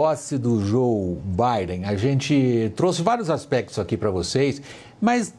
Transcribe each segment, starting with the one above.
Posse do Joe Biden, a gente trouxe vários aspectos aqui para vocês, mas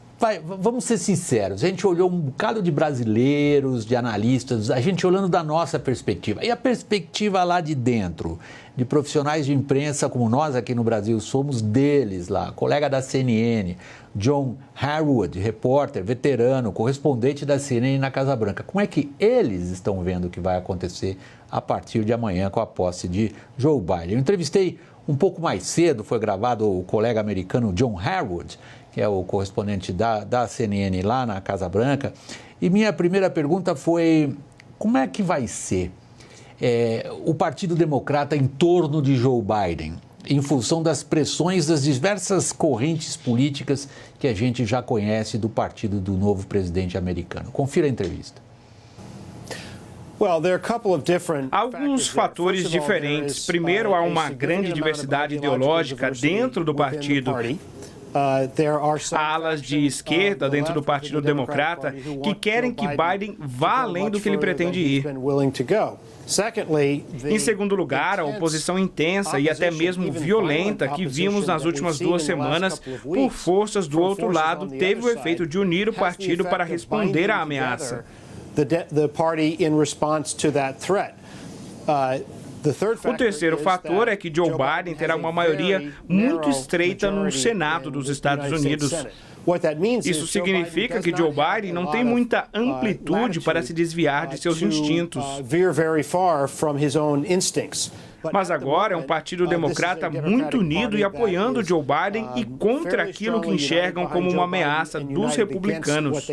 vamos ser sinceros, a gente olhou um bocado de brasileiros, de analistas, a gente olhando da nossa perspectiva. E a perspectiva lá de dentro, de profissionais de imprensa como nós aqui no Brasil somos, deles lá, colega da CNN, John Harwood, repórter, veterano, correspondente da CNN na Casa Branca. Como é que eles estão vendo o que vai acontecer a partir de amanhã com a posse de Joe Biden? Eu entrevistei um pouco mais cedo, foi gravado o colega americano John Harwood, que é o correspondente da CNN lá na Casa Branca, e minha primeira pergunta foi: como é que vai ser o Partido Democrata em torno de Joe Biden, em função das pressões das diversas correntes políticas que a gente já conhece do partido do novo presidente americano? Confira a entrevista. Alguns fatores diferentes. Primeiro, há uma grande diversidade ideológica dentro do partido. Há alas de esquerda dentro do Partido Democrata que querem que Biden vá além do que ele pretende ir. Em segundo lugar, a oposição intensa e até mesmo violenta que vimos nas últimas 2 semanas por forças do outro lado teve o efeito de unir o partido para responder à ameaça. O terceiro fator é que Joe Biden terá uma maioria muito estreita no Senado dos Estados Unidos. Isso significa que Joe Biden não tem muita amplitude para se desviar de seus instintos. Mas agora é um partido democrata muito unido e apoiando Joe Biden e contra aquilo que enxergam como uma ameaça dos republicanos.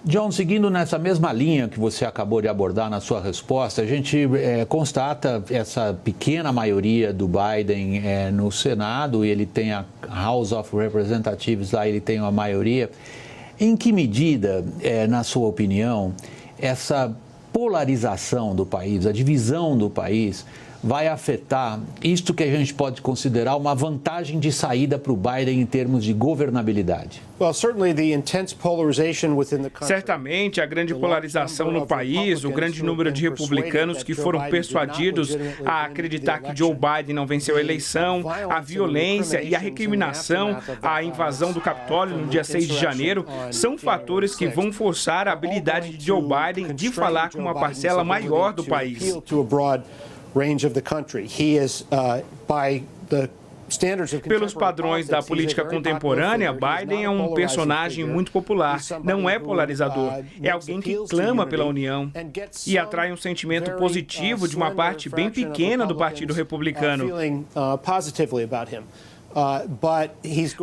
John, seguindo nessa mesma linha que você acabou de abordar na sua resposta, a gente constata essa pequena maioria do Biden no Senado, e ele tem a House of Representatives lá, ele tem uma maioria. Em que medida, na sua opinião, essa polarização do país, a divisão do país, vai afetar isto que a gente pode considerar uma vantagem de saída para o Biden em termos de governabilidade? Certamente, a grande polarização no país, o grande número de republicanos que foram persuadidos a acreditar que Joe Biden não venceu a eleição, a violência e a recriminação, a invasão do Capitólio no dia 6 de janeiro, são fatores que vão forçar a habilidade de Joe Biden de falar com uma parcela maior do país. Pelos padrões da política contemporânea, Biden é um personagem muito popular, não é polarizador, é alguém que clama pela união e atrai um sentimento positivo de uma parte bem pequena do Partido Republicano.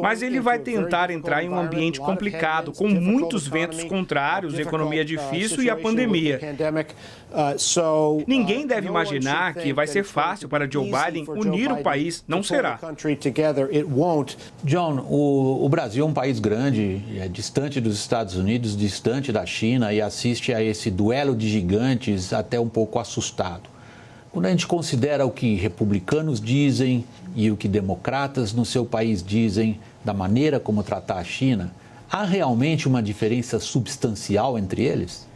Mas ele vai tentar entrar em um ambiente complicado, com muitos ventos contrários, economia difícil e a pandemia. Ninguém deve imaginar que vai ser fácil para Joe Biden unir o país, não será. John, o Brasil é um país grande, é distante dos Estados Unidos, distante da China, e assiste a esse duelo de gigantes até um pouco assustado. Quando a gente considera o que republicanos dizem e o que democratas no seu país dizem da maneira como tratar a China, há realmente uma diferença substancial entre eles?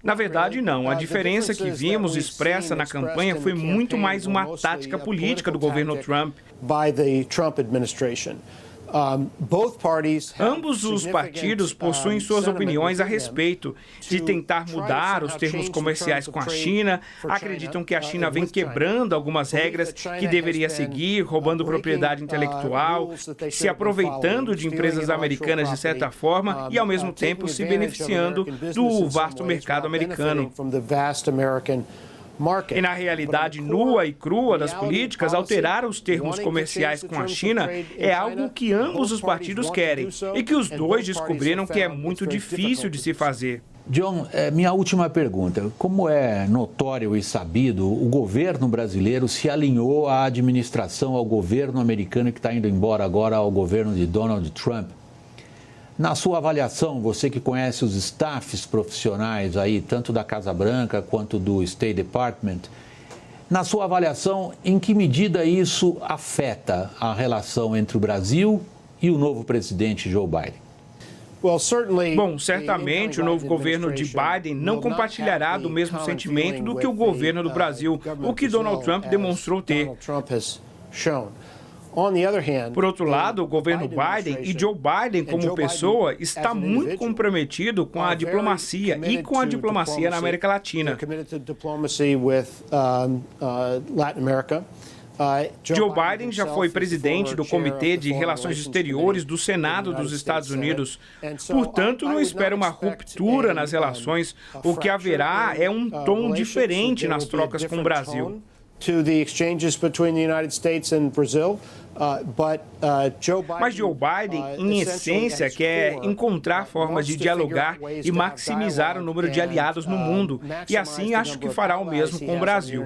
Na verdade, não. A diferença que vimos expressa na campanha foi muito mais uma tática política do governo Trump. Ambos os partidos possuem suas opiniões a respeito de tentar mudar os termos comerciais com a China, acreditam que a China vem quebrando algumas regras que deveria seguir, roubando propriedade intelectual, se aproveitando de empresas americanas de certa forma e, ao mesmo tempo, se beneficiando do vasto mercado americano. E na realidade nua e crua das políticas, alterar os termos comerciais com a China é algo que ambos os partidos querem e que os dois descobriram que é muito difícil de se fazer. John, minha última pergunta. Como é notório e sabido, o governo brasileiro se alinhou à administração, ao governo americano que está indo embora agora, ao governo de Donald Trump. Na sua avaliação, você que conhece os staffs profissionais aí, tanto da Casa Branca quanto do State Department, na sua avaliação, em que medida isso afeta a relação entre o Brasil e o novo presidente Joe Biden? Bom, certamente o novo governo de Biden não compartilhará do mesmo sentimento do que o governo do Brasil, o que Donald Trump demonstrou ter. Por outro lado, o governo Biden e Joe Biden como pessoa está muito comprometido com a diplomacia e com a diplomacia na América Latina. Joe Biden já foi presidente do Comitê de Relações Exteriores do Senado dos Estados Unidos. Portanto, não espero uma ruptura nas relações. O que haverá é um tom diferente nas trocas com o Brasil. Mas Joe Biden, em essência, quer encontrar formas de dialogar e maximizar o número de aliados no mundo. E assim acho que fará o mesmo com o Brasil.